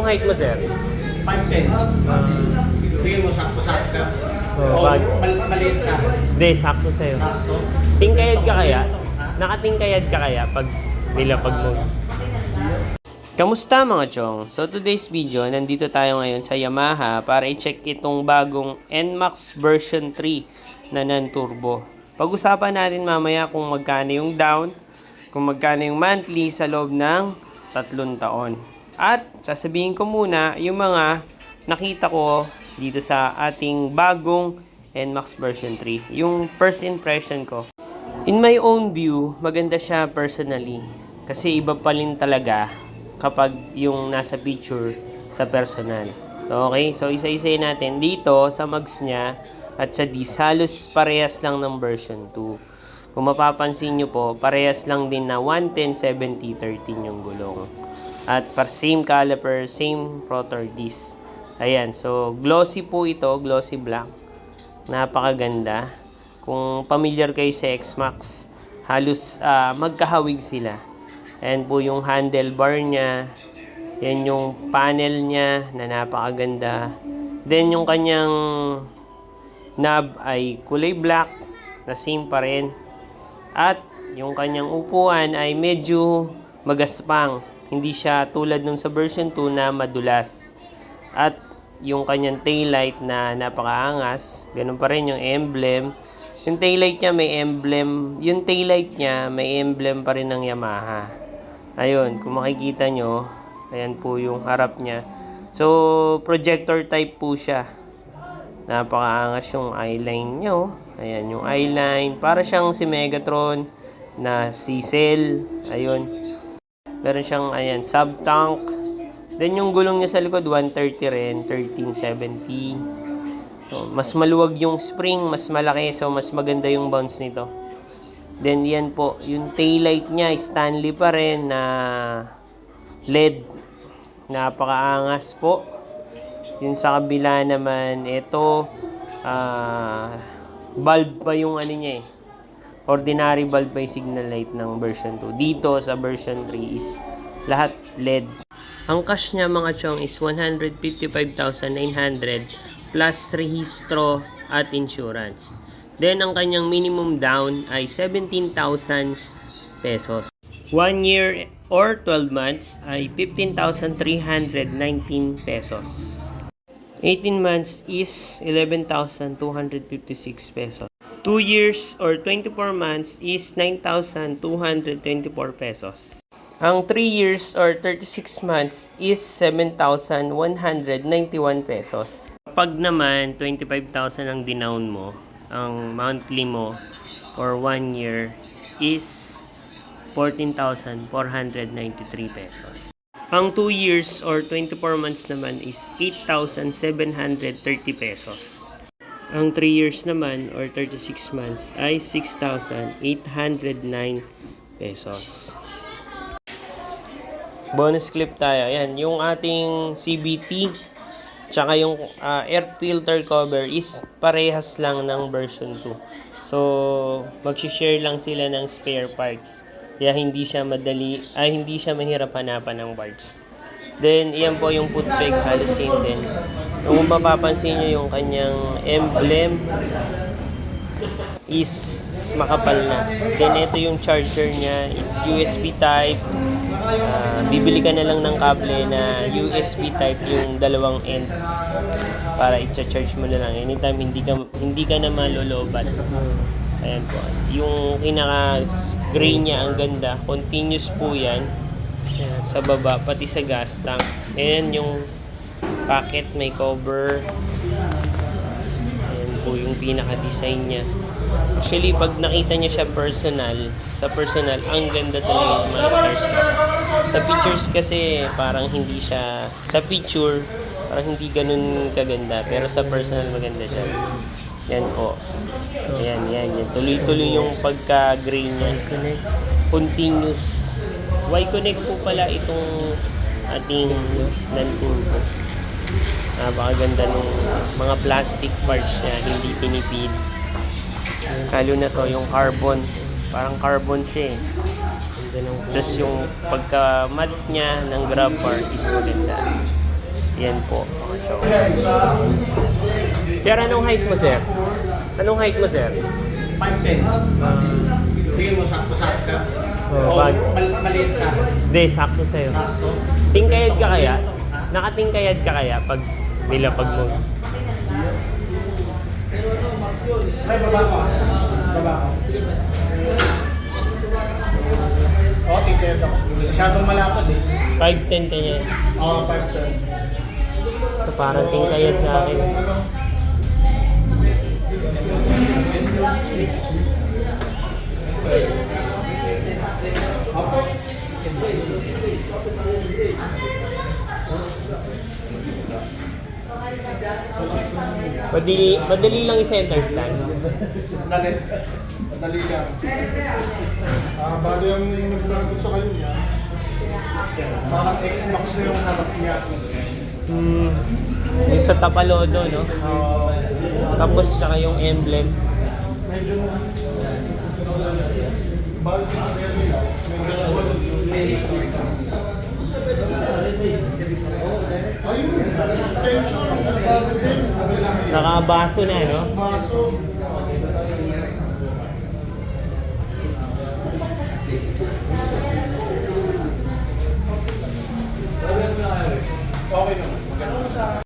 height mo, sir? 5'10". Tingin mo, sakto-sakto sir. Maliit sa akin. Hindi, sakto sa'yo. Sakto. Tingkayad ka kaya? Nakatingkayad ka kaya pag nilapag mo? Kamusta mga chong? So today's video, nandito tayo ngayon sa Yamaha para i-check itong bagong NMAX version 3 na non-turbo. Pag-usapan natin mamaya kung magkano yung down, kung magkano yung monthly sa loob ng 3 taon. At sasabihin ko muna yung mga nakita ko dito sa ating bagong NMAX version 3. Yung first impression ko. In my own view, maganda siya personally. Kasi iba pa rin talaga kapag yung nasa picture sa personal. Okay? So, isa-isayin natin. Dito, sa mags niya at sa dis, halos parehas lang ng version 2. Kung mapapansin nyo po, parehas lang din na 110, 70, 13 yung gulong. At same caliper, same rotor disc. Ayan. So, glossy po ito. Glossy black. Napakaganda. Kung familiar kayo sa X-Max, halos magkahawig sila. Ayan po yung handlebar niya. Yan yung panel niya na napakaganda. Then yung kanyang knob ay kulay black na same pa rin. At yung kanyang upuan ay medyo magaspang. Hindi siya tulad nung sa version 2 na madulas. At yung kanyang taillight na napakaangas. Ganun pa rin yung emblem. Yung taillight niya may emblem. Yung taillight niya may emblem pa rin ng Yamaha. Ayun, kung makikita nyo, ayan po yung harap niya. So, projector type po siya. Napakaangas yung eyeline nyo. Ayan yung eyeline. Para siyang si Megatron na si Cell. Ayun. Meron siyang, ayan, sub-tank. Then yung gulong niya sa likod, 130 rin, 1370. So, mas maluwag yung spring, mas malaki. So, mas maganda yung bounce nito. Then, yan po. Yung taillight niya, Stanley pa rin na LED. Napakaangas po. Yung sa kabila naman, ito, bulb pa yung ano niya eh. Ordinary bulb pa yung signal light ng version 2. Dito sa version 3 is lahat LED. Ang cash niya mga chong is 155,900 plus rehistro at insurance. Then, ang kanyang minimum down ay 17,000 pesos. 1 year or 12 months ay 15,319 pesos. 18 months is 11,256 pesos. 2 years or 24 months is 9,224 pesos. Ang 3 years or 36 months is 7,191 pesos. Kapag naman 25,000 ang dinown mo, ang monthly mo for 1 year is 14,493 pesos. Ang 2 years or 24 months naman is 8,730 pesos. Ang 3 years naman or 36 months ay 6,809 pesos. Bonus clip tayo. Ayan, yung ating CVT tsaka yung air filter cover is parehas lang ng version 2. So, mag-share lang sila ng spare parts. Kaya hindi siya mahirap hanapan ng parts. Then, iyan po yung foot peg, halos same din. Kung mapapansin nyo yung kanyang emblem is makapal na. Then, ito yung charger niya is USB type. Bibili ka na lang ng kable na USB type yung dalawang end para i-charge mo na lang anytime hindi ka na malolobat. Ayan po. Yung kinaka-gray niya ang ganda. Continuous po yan. Ayan, sa baba pati sa gas tank. Ayan yung packet, may cover. Ayan po yung pinaka-design niya. Actually, pag nakita niya siya sa personal, ang ganda talaga yung mga stars niya. Sa pictures kasi, parang hindi siya, sa picture, parang hindi ganun kaganda. Pero sa personal, maganda siya. Yan po. Yan. Tuloy-tuloy yung pagka-gray niya. Continuous. Y-Connect po pala itong ating non-turbo. Napakaganda nung mga plastic parts niya, hindi tinipid. Lalo na to, yung carbon. Parang carbon siya eh. Tapos yung pagka-mat niya ng grab bar is maganda. Yan po. So, sir, anong height mo, sir? Anong height mo, sir? 5'10". Tingin mo sakto-sakto sir? Oh, bag. Maliit sa akin. Hindi, sakto sa'yo. Sakto. Tingkayad ka kaya? Nakatingkayad ka kaya pag nilapag mo? Ay, baba ko. Baba ko. Oo, tingkayad ako. Masyadong malapad eh. 5'10 ka niya. Oo, 5'10". So, parang tingkayad sa akin. Opo. Madali lang i-center stand. Dali. Dali ka. Bali ang nagbago sa kanya. Parang Xbox na yung harap niya. Yung sa Tapalodo, no? Tapos tsaka yung emblem. Medyo bali nila. Ayun, suspension, nagbago din. Nakabaso na, no? Baso.